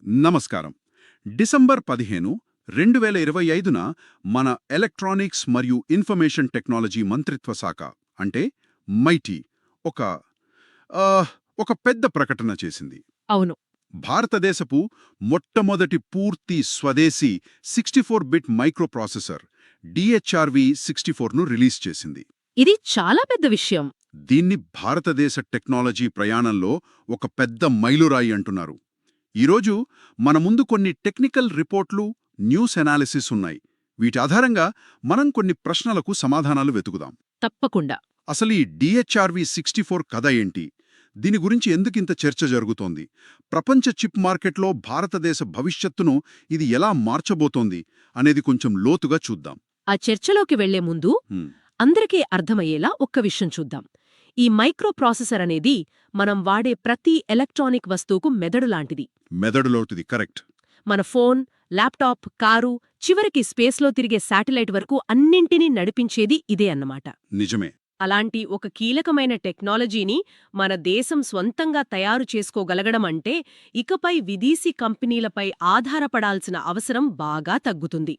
నమస్కారం. డిసెంబర్ 15, 2025న మన ఎలక్ట్రానిక్స్ మరియు ఇన్ఫర్మేషన్ టెక్నాలజీ మంత్రిత్వ శాఖ అంటే మైటీ ఒక ఒక పెద్ద ప్రకటన చేసింది. అవును. భారతదేశపు మొట్టమొదటి పూర్తి స్వదేశీ 64-బిట్ మైక్రోప్రాసెసర్ DHRV 64ను రిలీజ్ చేసింది. ఇది చాలా పెద్ద విషయం. దీన్ని భారతదేశ టెక్నాలజీ ప్రయాణంలో ఒక పెద్ద మైలురాయి అంటున్నారు. ఈరోజు మన ముందు కొన్ని టెక్నికల్ రిపోర్ట్లు, న్యూస్ అనాలిసిస్ ఉన్నాయి. వీటి ఆధారంగా మనం కొన్ని ప్రశ్నలకు సమాధానాలు వెతుకుదాం. తప్పకుండా. అసలు ఈ DHRV 64 కథ ఏంటి? దీని గురించి ఎందుకింత చర్చ జరుగుతోంది? ప్రపంచ చిప్ మార్కెట్లో భారతదేశ భవిష్యత్తును ఇది ఎలా మార్చబోతోంది అనేది కొంచెం లోతుగా చూద్దాం. ఆ చర్చలోకి వెళ్లే ముందు అందరికీ అర్థమయ్యేలా ఒక్క విషయం చూద్దాం. ఈ మైక్రోప్రాసెసర్ అనేది మనం వాడే ప్రతి ఎలక్ట్రానిక్ వస్తువుకు మెదడు లాంటిది. మెదడులోటిది, కరెక్ట్. మన ఫోన్, ల్యాప్టాప్, కారు, చివరికి స్పేస్లో తిరిగే శాటిలైట్ వరకు అన్నింటినీ నడిపించేది ఇదే అన్నమాట. నిజమే. అలాంటి ఒక కీలకమైన టెక్నాలజీని మన దేశం స్వంతంగా తయారు చేసుకోగలగడం అంటే ఇకపై విదేశీ కంపెనీలపై ఆధారపడాల్సిన అవసరం బాగా తగ్గుతుంది.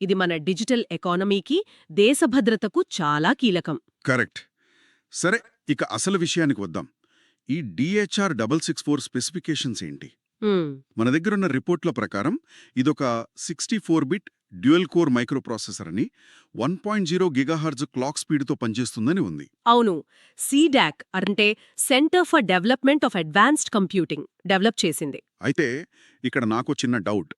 ఇది మన డిజిటల్ ఎకానమీకి, దేశ భద్రతకు చాలా కీలకం. కరెక్ట్. సరే, ఇక అసలు విషయానికి వద్దాం. ఈ DHR-664 స్పెసిఫికేషన్స్ ఏంటి? మన దగ్గరున్న రిపోర్ట్ల ప్రకారం ఇదొక 64-బిట్ డ్యూయల్ కోర్ మైక్రోప్రాసెసర్ అని 1.0 గిగాహెర్ట్జ్ క్లాక్ స్పీడ్తో పనిచేస్తుందని ఉంది. అవును. CDAC అంటే centre for development of advanced computing develop చేసింది. అయితే ఇక్కడ నాకు చిన్న డౌట్.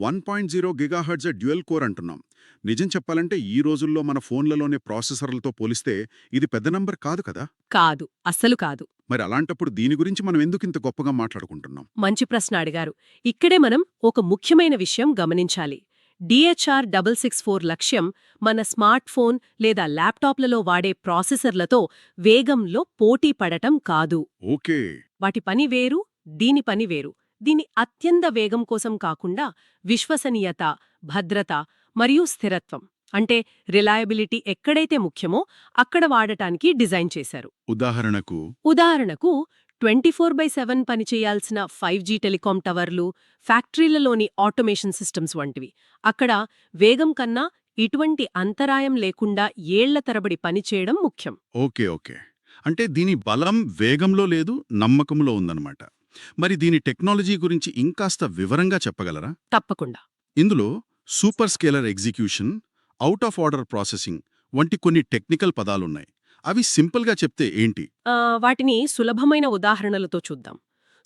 1.0 గిగాహెర్ట్జ్ డ్యూయల్ కోర్ అంటున్నాం. నిజం చెప్పాలంటే ఈ రోజుల్లో మన ఫోన్లలోనే ప్రాసెసర్లతో పోలిస్తే ఇది పెద్ద నంబర్ కాదు కదా? కాదు, అస్సలు కాదు. మరి అలాంటప్పుడు దీని గురించి మనం ఎందుకింత గొప్పగా మాట్లాడుకుంటున్నాం? మంచి ప్రశ్న అడిగారు. ఇక్కడే మనం ఒక ముఖ్యమైన విషయం గమనించాలి. DHR-664 లక్ష్యం మన స్మార్ట్ ఫోన్ లేదా ల్యాప్టాప్లలో వాడే ప్రాసెసర్లతో వేగంలో పోటీ పడటం కాదు. ఓకే. వాటి పని వేరు, దీని పని వేరు. దీని అత్యంత వేగం కోసం కాకుండా విశ్వసనీయత, భద్రత మరియు స్థిరత్వం అంటే రిలయబిలిటీ ఎక్కడైతే ముఖ్యమో అక్కడ వాడటానికి డిజైన్ చేశారు. ఉదాహరణకు 24/7 పనిచేయాల్సిన 5G టెలికాం టవర్లు, ఫ్యాక్టరీలలోని ఆటోమేషన్ సిస్టమ్స్ వంటివి. అక్కడ వేగం కన్నా ఇటువంటి అంతరాయం లేకుండా ఏళ్ల తరబడి పనిచేయడం ముఖ్యం. ఓకే. అంటే దీని బలం వేగంలో లేదు, నమ్మకంలో ఉందన్నమాట. మరి దీని టెక్నాలజీ గురించి ఇంకాస్త వివరంగా చెప్పగలరా? తప్పకుండా. ఇందులో super scalar execution, out of order processing వంటి కొన్ని టెక్నికల్ పదాలున్నాయి. అవి సింపుల్గా చెప్తే ఏంటి? వాటిని సులభమైన ఉదాహరణలతో చూద్దాం.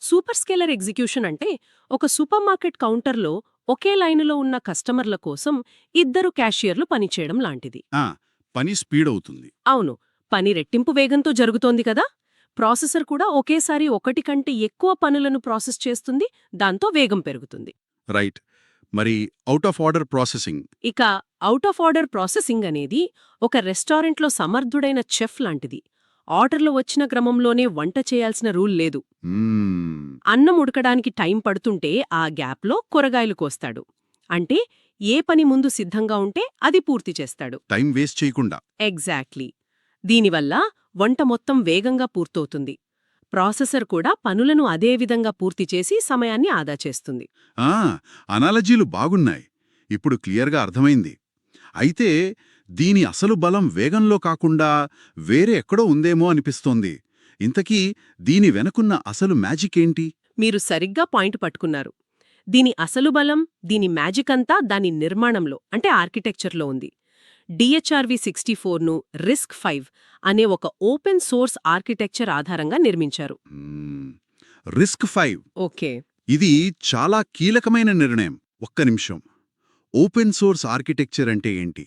సూపర్ స్కేలర్ ఎగ్జిక్యూషన్ అంటే ఒక సూపర్ మార్కెట్ కౌంటర్లో ఒకే లైనులో ఉన్న కస్టమర్ల కోసం 2 క్యాషియర్లు పనిచేయడం లాంటిది. పని స్పీడ్ అవుతుంది. అవును, పని రెట్టింపు వేగంతో జరుగుతోంది కదా. ప్రాసెసర్ కూడా ఒకేసారి 1 కంటే ఎక్కువ పనులను ప్రాసెస్ చేస్తుంది, దాంతో వేగం పెరుగుతుంది. రైట్. మరి అవుట్ ఆఫ్ ఆర్డర్ ప్రాసెసింగ్? ఇక అవుట్ ఆఫ్ ఆర్డర్ ప్రాసెసింగ్ అనేది ఒక రెస్టారెంట్లో సమర్థుడైన చెఫ్ లాంటిది. ఆర్డర్లు వచ్చిన క్రమంలోనే వంట చేయాల్సిన రూల్ లేదు. అన్నం ఉడకడానికి టైం పడుతుంటే ఆ గ్యాప్లో కూరగాయలు కోస్తాడు. అంటే ఏ పని ముందు సిద్ధంగా ఉంటే అది పూర్తి చేస్తాడు, టైం వేస్ట్ చేయకుండా. ఎగ్జాక్ట్లీ. దీనివల్ల వంట మొత్తం వేగంగా పూర్తవుతుంది. ప్రాసెసర్ కూడా పనులను అదేవిధంగా పూర్తి చేసి సమయాన్ని ఆదా చేస్తుంది. అనాలజీలు బాగున్నాయి. ఇప్పుడు క్లియర్గా అర్థమైంది. అయితే దీని అసలు బలం వేగంలో కాకుండా వేరే ఎక్కడో ఉందేమో అనిపిస్తోంది. ఇంతకీ దీని వెనకున్న అసలు మ్యాజిక్ ఏంటి? మీరు సరిగ్గా పాయింట్ పట్టుకున్నారు. దీని అసలు బలం, దీని మ్యాజిక్ అంతా దాని నిర్మాణంలో అంటే ఆర్కిటెక్చర్లో ఉంది. DHRV 64ను RISC-V అనే ఒక ఓపెన్ సోర్స్ ఆర్కిటెక్చర్ ఆధారంగా నిర్మించారు. RISC-V. ఓకే. ఇది చాలా కీలకమైన నిర్ణయం. ఒక్క నిమిషం. ఓపెన్ సోర్స్ ఆర్కిటెక్చర్ అంటే ఏంటి?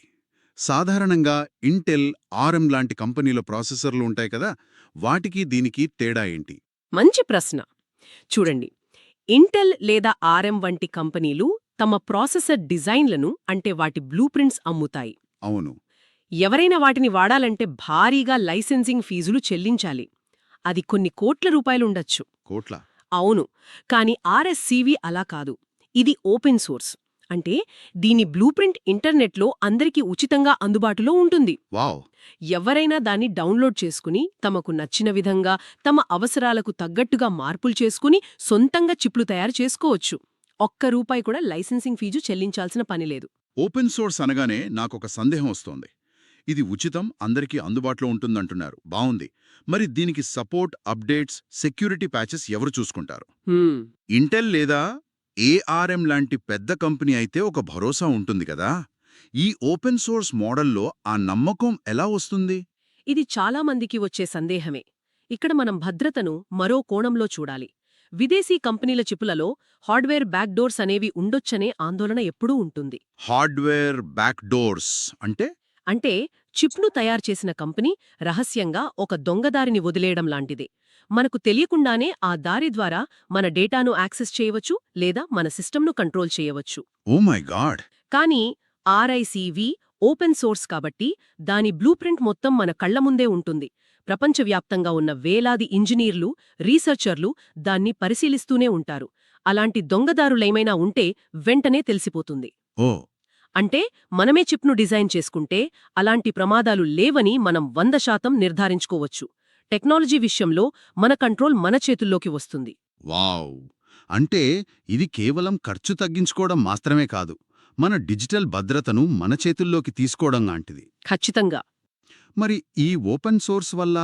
సాధారణంగా ఇంటెల్, ARM లాంటి కంపెనీల ప్రాసెసర్లు ఉంటాయి కదా, వాటికి దీనికి తేడా ఏంటి? మంచి ప్రశ్న. చూడండి, ఇంటెల్ లేదా ARM వంటి కంపెనీలు తమ ప్రాసెసర్ డిజైన్లను అంటే వాటి బ్లూ ప్రింట్స్ అమ్ముతాయి. అవును. ఎవరైనా వాటిని వాడాలంటే భారీగా లైసెన్సింగ్ ఫీజులు చెల్లించాలి. అది కొన్ని కోట్ల రూపాయలుండొచ్చు. కోట్ల? అవును. కాని RSCV అలా కాదు. ఇది ఓపెన్ సోర్స్. అంటే దీని బ్లూప్రింట్ ఇంటర్నెట్లో అందరికీ ఉచితంగా అందుబాటులో ఉంటుంది. వావ్! ఎవరైనా దాన్ని డౌన్లోడ్ చేసుకుని తమకు నచ్చిన విధంగా తమ అవసరాలకు తగ్గట్టుగా మార్పులు చేసుకుని సొంతంగా చిప్లు తయారు చేసుకోవచ్చు. ఒక్క రూపాయి కూడా లైసెన్సింగ్ ఫీజు చెల్లించాల్సిన పనిలేదు. ఓపెన్ సోర్స్ అనగానే నాకొక సందేహం వస్తోంది. ఇది ఉచితం, అందరికీ అందుబాటులో ఉంటుందంటున్నారు. బావుంది. మరి దీనికి సపోర్ట్, అప్డేట్స్, సెక్యూరిటీ ప్యాచెస్ ఎవరు చూసుకుంటారు? ఇంటెల్ లేదా ఏఆర్ఎం లాంటి పెద్ద కంపెనీ అయితే ఒక భరోసా ఉంటుంది కదా. ఈ ఓపెన్ సోర్స్ మోడల్లో ఆ నమ్మకం ఎలా వస్తుంది? ఇది చాలా మందికి వచ్చే సందేహమే. ఇక్కడ మనం భద్రతను మరో కోణంలో చూడాలి. విదేశీ కంపెనీల చిపులలో హార్డ్వేర్ బ్యాక్డోర్స్ అనేవి ఉండొచ్చనే ఆందోళన ఎప్పుడూ ఉంటుంది. హార్డ్వేర్ బ్యాక్డోర్స్ అంటే చిప్ను తయారుచేసిన కంపెనీ రహస్యంగా ఒక దొంగదారిని వదిలేయడం లాంటిదే. మనకు తెలియకుండానే ఆ దారి ద్వారా మన డేటాను యాక్సెస్ చేయవచ్చు లేదా మన సిస్టమ్ను కంట్రోల్ చేయవచ్చు. Oh my god! కానీ ఆర్ఐసివి ఓపెన్ సోర్స్ కాబట్టి దాని బ్లూప్రింట్ మొత్తం మన కళ్ల ముందే ఉంటుంది. ప్రపంచవ్యాప్తంగా ఉన్న వేలాది ఇంజనీర్లు, రీసెర్చర్లు దాన్ని పరిశీలిస్తూనే ఉంటారు. అలాంటి దొంగదారులేమైనా ఉంటే వెంటనే తెలిసిపోతుంది. ఓ అంటే మనమే చిప్ను డిజైన్ చేసుకుంటే అలాంటి ప్రమాదాలు లేవని మనం 100% నిర్ధారించుకోవచ్చు. టెక్నాలజీ విషయంలో మన కంట్రోల్ మన చేతుల్లోకి వస్తుంది. వావ్! అంటే ఇది కేవలం ఖర్చు తగ్గించుకోవడం మాత్రమే కాదు, మన డిజిటల్ భద్రతను మన చేతుల్లోకి తీసుకోవడం లాంటిది. ఖచ్చితంగా. మరి ఈ ఓపెన్ సోర్స్ వల్ల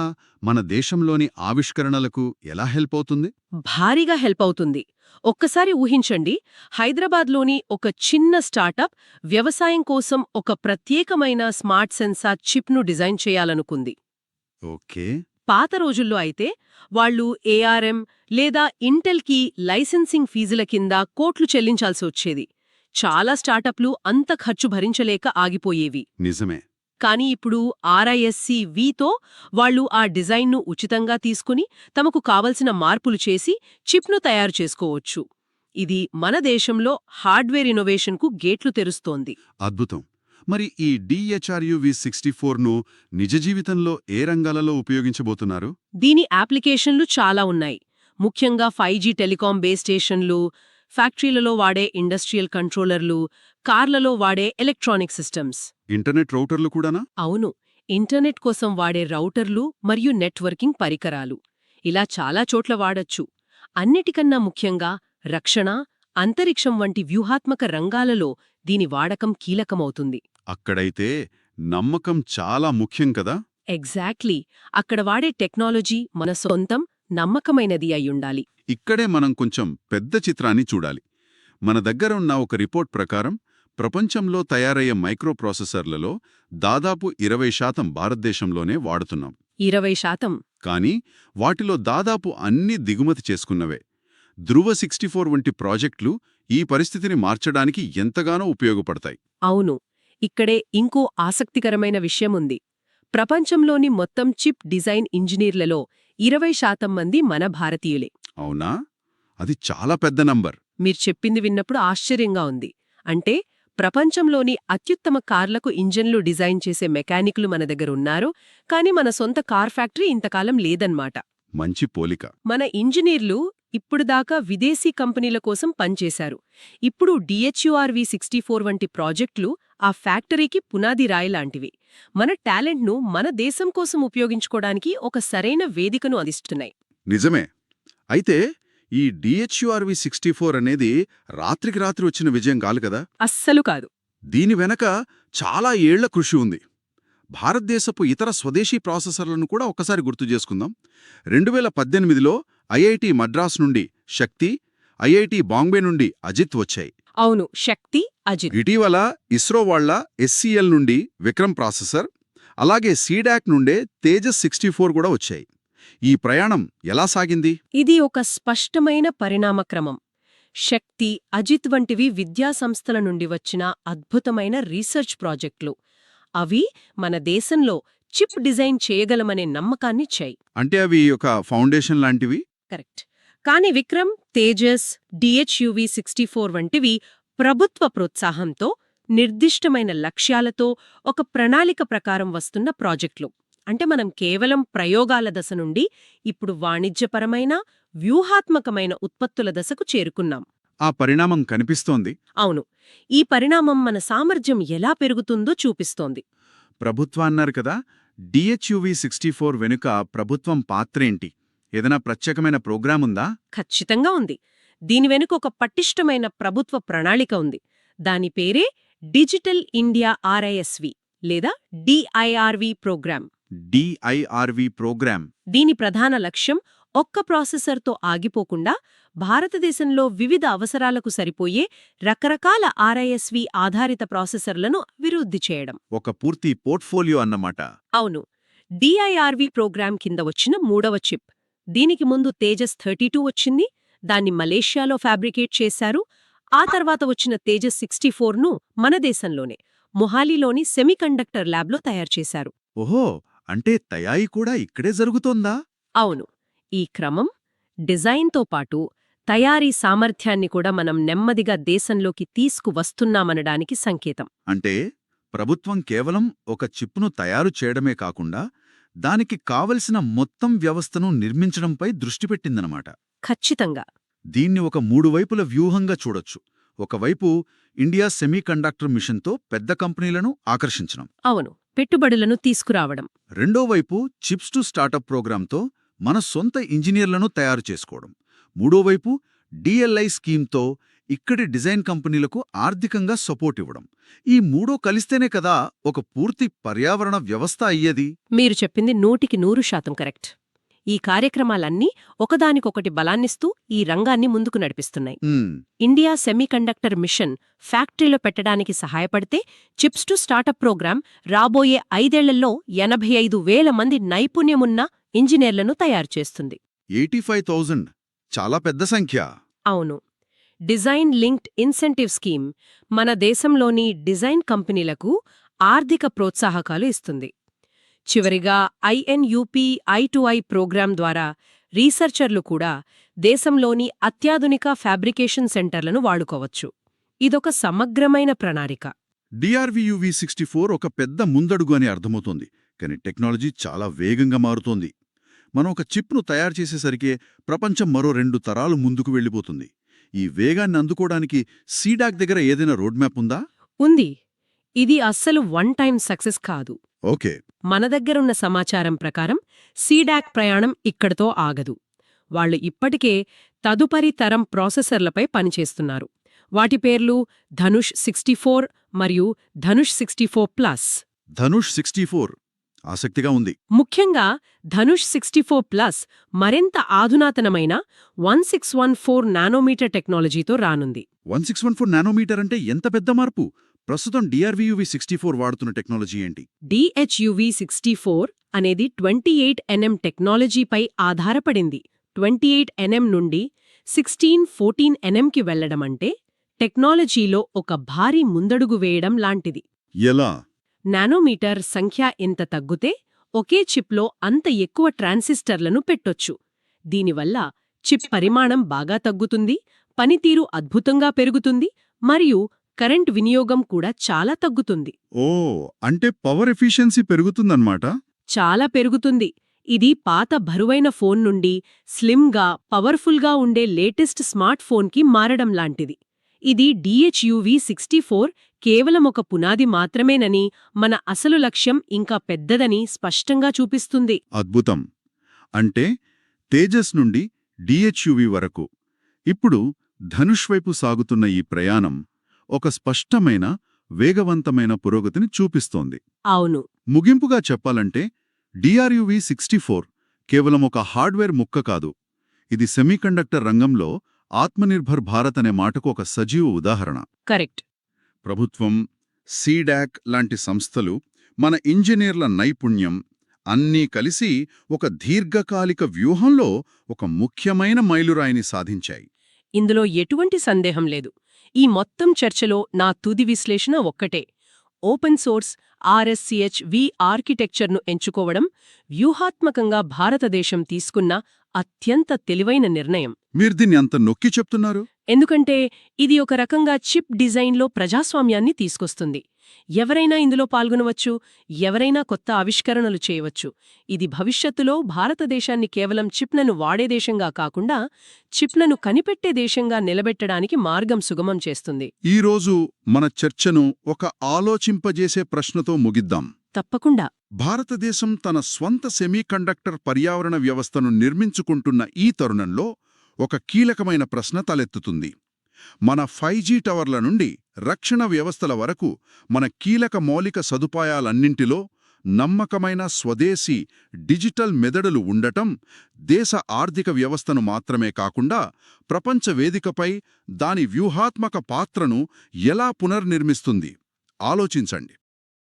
మన దేశంలోని ఆవిష్కరణలకు ఎలా హెల్ప్ అవుతుంది? భారీగా హెల్ప్ అవుతుంది. ఒక్కసారి ఊహించండి, హైదరాబాద్లోని ఒక చిన్న స్టార్టప్ వ్యవసాయం కోసం ఒక ప్రత్యేకమైన స్మార్ట్ సెన్సార్ చిప్ను డిజైన్ చేయాలనుకుంది. ఓకే. పాత రోజుల్లో అయితే వాళ్ళు ఏఆర్ఎం లేదా ఇంటెల్కి లైసెన్సింగ్ ఫీజుల కింద కోట్లు చెల్లించాల్సి వచ్చేది. చాలా స్టార్టప్లు అంత ఖర్చు భరించలేక ఆగిపోయేవి. నిజమే. కానీ ఇప్పుడు ఆర్ఐఎస్సి-వితో వాళ్ళు ఆ డిజైన్ను ఉచితంగా తీసుకుని తమకు కావలసిన మార్పులు చేసి చిప్ను తయారు చేసుకోవచ్చు. ఇది మన దేశంలో హార్డ్వేర్ ఇన్నోవేషన్కు గేట్లు తెరుస్తోంది. అద్భుతం. మరి ఈ DHRUV64ను నిజ జీవితంలో ఏ రంగాలలో ఉపయోగించబోతున్నారు? దీని అప్లికేషన్లు చాలా ఉన్నాయి. ముఖ్యంగా 5G టెలికాం బేస్ స్టేషన్లు, ఫ్యాక్టరీలలో వాడే ఇండస్ట్రియల్ కంట్రోలర్లు, కార్లలో వాడే ఎలక్ట్రానిక్ సిస్టమ్స్. ఇంటర్నెట్ రౌటర్లు కూడానా? అవును, ఇంటర్నెట్ కోసం వాడే రౌటర్లు మరియు నెట్వర్కింగ్ పరికరాలు. ఇలా చాలా చోట్ల వాడొచ్చు. అన్నిటికన్నా ముఖ్యంగా రక్షణ, అంతరిక్షం వంటి వ్యూహాత్మక రంగాలలో దీని వాడకం కీలకమవుతుంది. అక్కడైతే నమ్మకం చాలా ముఖ్యం కదా. ఎగ్జాక్ట్లీ. అక్కడ వాడే టెక్నాలజీ మన సొంతం, నమ్మకమైనది అయ్యుండాలి. ఇక్కడే మనం కొంచెం పెద్ద చిత్రాన్ని చూడాలి. మన దగ్గర ఉన్న ఒక రిపోర్ట్ ప్రకారం ప్రపంచంలో తయారయ్యే మైక్రోప్రాసెసర్లలో దాదాపు 20% భారతదేశంలోనే వాడుతున్నాం. 20%? కానీ వాటిలో దాదాపు అన్నీ దిగుమతి చేసుకున్నవే. ధృవ 64 వంటి ప్రాజెక్టులు ఈ పరిస్థితిని మార్చడానికి ఎంతగానో ఉపయోగపడతాయి. అవును. ఇక్కడే ఇంకో ఆసక్తికరమైన విషయముంది. ప్రపంచంలోని మొత్తం చిప్ డిజైన్ ఇంజనీర్లలో 20% మంది మన భారతీయులే. అవునా? అది చాలా పెద్ద నంబర్. మీరు చెప్పింది విన్నప్పుడు ఆశ్చర్యంగా ఉంది. అంటే ప్రపంచంలోని అత్యుత్తమ కార్లకు ఇంజన్లు డిజైన్ చేసే మెకానికులు మన దగ్గరున్నారు, కానీ మన సొంత కార్ ఫ్యాక్టరీ ఇంతకాలం లేదన్నమాట. మంచి పోలిక. మన ఇంజనీర్లు ఇప్పుడుదాకా విదేశీ కంపెనీల కోసం పనిచేశారు. ఇప్పుడు DHRUV64 వంటి ప్రాజెక్టులు ఆ ఫ్యాక్టరీకి పునాది రాయిలాంటివి. మన టాలెంట్ను మన దేశం కోసం ఉపయోగించుకోవడానికి ఒక సరైన వేదికను అందిస్తున్నాయి. నిజమే. అయితే ఈ DHRUV64 అనేది రాత్రికి రాత్రి వచ్చిన విజయం కాదు కదా. అస్సలు కాదు. దీని వెనక చాలా ఏళ్ల కృషి ఉంది. భారతదేశపు ఇతర స్వదేశీ ప్రాసెసర్లను కూడా ఒక్కసారి గుర్తు చేసుకుందాం. 2018లో ఐఐటి మద్రాస్ నుండి శక్తి, ఐఐటి బాంబే నుండి అజిత్ వచ్చాయి. అవును, శక్తి, అజిత్. ఇటీవల ఇస్రో వాళ్ల SCL నుండి విక్రమ్ ప్రాసెసర్, అలాగే సీడాక్ నుండే తేజస్ 64 కూడా వచ్చాయి. ఈ ప్రయాణం ఎలా సాగింది? ఇది ఒక స్పష్టమైన పరిణామక్రమం. శక్తి, అజిత్ వంటివి విద్యాసంస్థల నుండి వచ్చిన అద్భుతమైన రీసెర్చ్ ప్రాజెక్టులు. అవి మన దేశంలో చిప్ డిజైన్ చేయగలమనే నమ్మకాన్నిచ్చాయి. అంటే అవి ఒక ఫౌండేషన్ లాంటివి. కరెక్ట్. కాని విక్రమ్, తేజస్, DHUV64 వంటివి ప్రభుత్వ ప్రోత్సాహంతో, నిర్దిష్టమైన లక్ష్యాలతో ఒక ప్రణాళిక ప్రకారం వస్తున్న ప్రాజెక్టులు. అంటే మనం కేవలం ప్రయోగాల దశ నుండి ఇప్పుడు వాణిజ్యపరమైన, వ్యూహాత్మకమైన ఉత్పత్తుల దశకు చేరుకున్నాం. ఆ పరిణామం కనిపిస్తోంది. అవును. ఈ పరిణామం మన సామర్థ్యం ఎలా పెరుగుతుందో చూపిస్తోంది. ప్రభుత్వాన్నారు కదా, DHUV64 వెనుక ప్రభుత్వం పాత్రేంటి? ఏదైనా ప్రత్యేకమైన ప్రోగ్రాముందా? ఖచ్చితంగా ఉంది. దీని వెనుక ఒక పటిష్టమైన ప్రభుత్వ ప్రణాళిక ఉంది. దాని పేరే డిజిటల్ ఇండియా ఆర్ఐఎస్వి లేదా డిఐఆర్వి ప్రోగ్రాం. డిఐఆర్వి ప్రోగ్రామ్. దీని ప్రధాన లక్ష్యం ఒక్క ప్రాసెసర్తో ఆగిపోకుండా భారతదేశంలో వివిధ అవసరాలకు సరిపోయే రకరకాల ఆర్ఐఎస్వి ఆధారిత ప్రాసెసర్లను అభివృద్ధి చేయడం. ఒక పూర్తి పోర్ట్ఫోలియో అన్నమాట. అవును. డిఐఆర్వి ప్రోగ్రాం కింద వచ్చిన మూడవ చిప్. దీనికి ముందు తేజస్ 32 వచ్చింది. దాన్ని మలేషియాలో ఫ్యాబ్రికేట్ చేశారు. ఆ తర్వాత వచ్చిన తేజస్ 64ను మన దేశంలోనే మొహాలీలోని సెమీకండక్టర్ ల్యాబ్లో తయారుచేశారు. ఓహో, అంటే తయారీ కూడా ఇక్కడే జరుగుతోందా? అవును. ఈ క్రమం డిజైన్తో పాటు తయారీ సామర్థ్యాన్ని కూడా మనం నెమ్మదిగా దేశంలోకి తీసుకువస్తున్నామనడానికి సంకేతం. అంటే ప్రభుత్వం కేవలం ఒక చిప్ను తయారు చేయడమే కాకుండా దానికి కావలసిన మొత్తం వ్యవస్థను నిర్మించడంపై దృష్టి పెట్టిందనమాట. ఖచ్చితంగా. దీన్ని ఒక మూడు వైపుల వ్యూహంగా చూడొచ్చు. ఒకవైపు ఇండియా సెమీకండక్టర్ మిషన్తో పెద్ద కంపెనీలను ఆకర్షించడం. అవును, పెట్టుబడులను తీసుకురావడం. రెండో వైపు చిప్స్ టు స్టార్టప్ ప్రోగ్రాంతో మన సొంత ఇంజనీర్లను తయారు చేసుకోవడం. మూడోవైపు డిఎల్ఐ స్కీమ్తో ఇక్కడి డిజైన్ కంపెనీలకు ఆర్థికంగా సపోర్ట్ ఇవ్వడం. ఈ మూడో కలిస్తేనే కదా ఒక పూర్తి పర్యావరణ వ్యవస్థ అయ్యేది. మీరు చెప్పింది 100% కరెక్ట్. ఈ కార్యక్రమాలన్నీ ఒకదానికొకటి బలాన్నిస్తూ ఈ రంగాన్ని ముందుకు నడిపిస్తున్నాయి. ఇండియా సెమీకండక్టర్ మిషన్ ఫ్యాక్టరీలో పెట్టడానికి సహాయపడితే చిప్స్ టు స్టార్టప్ ప్రోగ్రాం రాబోయే 5 ఏళ్లలో 85,000 మంది నైపుణ్యమున్న ఇంజనీర్లను తయారుచేస్తుంది. 85,000 చాలా పెద్ద సంఖ్య. అవును. డిజైన్ లింక్డ్ ఇన్సెంటివ్ స్కీమ్ మన దేశంలోని డిజైన్ కంపెనీలకు ఆర్థిక ప్రోత్సాహకాలు ఇస్తుంది. చివరిగా ఐఎన్యూపీ I2I ప్రోగ్రాం ద్వారా రీసెర్చర్లు కూడా దేశంలోని అత్యాధునిక ఫ్యాబ్రికేషన్ సెంటర్లను వాడుకోవచ్చు. ఇదొక సమగ్రమైన ప్రణాళిక. డిఆర్వియువి 64 ఒక పెద్ద ముందడుగు అని అర్థమవుతోంది. కానీ టెక్నాలజీ చాలా వేగంగా మారుతోంది. మనం ఒక చిప్ను తయారు చేసేసరికి ప్రపంచం మరో 2 తరాలు ముందుకు వెళ్ళిపోతుంది. ఈ వేగాన్ని అందుకోవడానికి సీడాక్ దగ్గర ఏదైనా రోడ్ మ్యాప్ ఉందా? ఉంది. ఇది అస్సలు వన్ టైం సక్సెస్ కాదు. ఓకే. మన దగ్గరున్న సమాచారం ప్రకారం సీడాక్ ప్రయాణం ఇక్కడితో ఆగదు. వాళ్లు ఇప్పటికే తదుపరి తరం ప్రాసెసర్లపై పనిచేస్తున్నారు. వాటి పేర్లు ధనుష్ 64 మరియు ధనుష్ 64+. ధనుష్ 64 ఆసక్తిగా ఉంది. ముఖ్యంగా ధనుష్ 64+ మరింత ఆధునాతనమైన 1614 నానోమీటర్ టెక్నాలజీతో రానుంది. 1614 నానోమీటర్ అంటే ఎంత పెద్ద మార్పు! ప్రస్తుతం డిఆర్వియువి 64 వాడుతున్న టెక్నాలజీ ఏంటి? DHUV 64 అనేది 28nm టెక్నాలజీపై ఆధారపడింది. 28nm నుండి 1614nmకి వెళ్లడమంటే టెక్నాలజీలో ఒక భారీ ముందడుగు వేయడం లాంటిది. ఎలా? నానోమీటర్ సంఖ్య ఎంత తగ్గుతే ఒకే చిప్లో అంత ఎక్కువ ట్రాన్సిస్టర్లను పెట్టొచ్చు. దీనివల్ల చిప్ పరిమాణం బాగా తగ్గుతుంది, పనితీరు అద్భుతంగా పెరుగుతుంది మరియు కరెంట్ వినియోగం కూడా చాలా తగ్గుతుంది. ఓ, అంటే పవర్ ఎఫిషియన్సీ పెరుగుతుందన్నమాట. చాలా పెరుగుతుంది. ఇది పాత బరువైన ఫోన్ నుండి స్లిమ్గా, పవర్ఫుల్గా ఉండే లేటెస్ట్ స్మార్ట్ ఫోన్కి మారడం లాంటిది. ఇది DHUV 64 కేవలం ఒక పునాది మాత్రమేనని, మన అసలు లక్ష్యం ఇంకా పెద్దదని స్పష్టంగా చూపిస్తుంది. అద్భుతం. అంటే తేజస్ నుండి డిహెచ్యువి వరకు ఇప్పుడు ధనుష్ వైపు సాగుతున్న ఈ ప్రయాణం ఒక స్పష్టమైన, వేగవంతమైన పురోగతిని చూపిస్తోంది. అవును. ముగింపుగా చెప్పాలంటే డిఆర్యువి 64 కేవలం ఒక హార్డ్వేర్ ముక్క కాదు. ఇది సెమీకండక్టర్ రంగంలో ఆత్మనిర్భర్ భారత్ అనే మాటకు ఒక సజీవ ఉదాహరణ. కరెక్ట్. ప్రభుత్వం, సీడాక్ లాంటి సంస్థలు, మన ఇంజనీర్ల నైపుణ్యం అన్నీ కలిసి ఒక దీర్ఘకాలిక వ్యూహంలో ఒక ముఖ్యమైన మైలురాయిని సాధించాయి. ఇందులో ఎటువంటి సందేహం లేదు. ఈ మొత్తం చర్చలో నా తుది విశ్లేషణ ఒక్కటే: ఓపెన్ సోర్స్ RSCHV ఆర్కిటెక్చర్ను ఎంచుకోవడం వ్యూహాత్మకంగా భారతదేశం తీసుకున్న అత్యంత తెలివైన నిర్ణయం. మీరు దీన్ని అంత నొక్కి చెప్తున్నారు? ఎందుకంటే ఇది ఒక రకంగా చిప్ డిజైన్లో ప్రజాస్వామ్యాన్ని తీసుకొస్తుంది. ఎవరైనా ఇందులో పాల్గొనవచ్చు, ఎవరైనా కొత్త ఆవిష్కరణలు చేయవచ్చు. ఇది భవిష్యత్తులో భారతదేశాన్ని కేవలం చిప్లను వాడే దేశంగా కాకుండా చిప్లను కనిపెట్టే దేశంగా నిలబెట్టడానికి మార్గం సుగమం చేస్తుంది. ఈరోజు మన చర్చను ఒక ఆలోచింపజేసే ప్రశ్నతో ముగిద్దాం. తప్పకుండా. భారతదేశం తన స్వంత సెమీకండక్టర్ పర్యావరణ వ్యవస్థను నిర్మించుకుంటున్న ఈ తరుణంలో ఒక కీలకమైన ప్రశ్న తలెత్తుతుంది. మన 5G టవర్ల నుండి రక్షణ వ్యవస్థల వరకు మన కీలక మౌలిక సదుపాయాలన్నింటిలో నమ్మకమైన స్వదేశీ డిజిటల్ మెదడులు ఉండటం దేశ ఆర్థిక వ్యవస్థను మాత్రమే కాకుండా ప్రపంచ వేదికపై దాని వ్యూహాత్మక పాత్రను ఎలా పునర్నిర్మిస్తుంది? ఆలోచించండి.